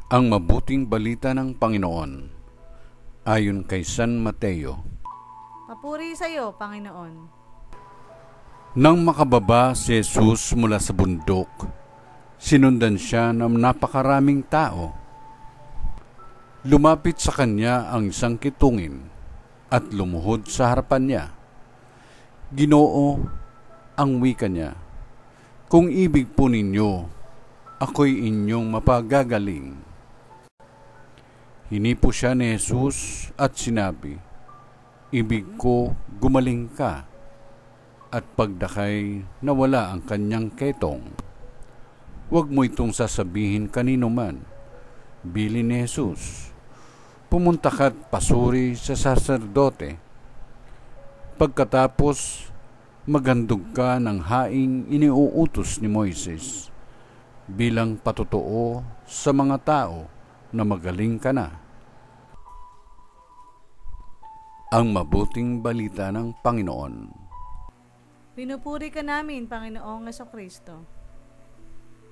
Ang mabuting balita ng Panginoon ayon kay San Mateo. Papuri sa iyo, Panginoon. Nang makababa si Jesus mula sa bundok, sinundan siya ng napakaraming tao. Lumapit sa kanya ang isang kitungin at lumuhod sa harapan niya. Ginoo, ang wika niya, kung ibig po ninyo, ako'y inyong mapagagaling. Hinipo siya ni Jesus at sinabi, ibig ko gumaling ka. At pagdakay nawala ang kanyang ketong. Huwag mo itong sasabihin kanino man, bilin ni Jesus. Pumunta ka't pasuri sa saserdote. Pagkatapos, maghandog ka ng haing iniuutos ni Moises bilang patotoo sa mga tao na magaling ka na. Ang mabuting balita ng Panginoon. Pinupuri ka namin, Panginoong Jesucristo.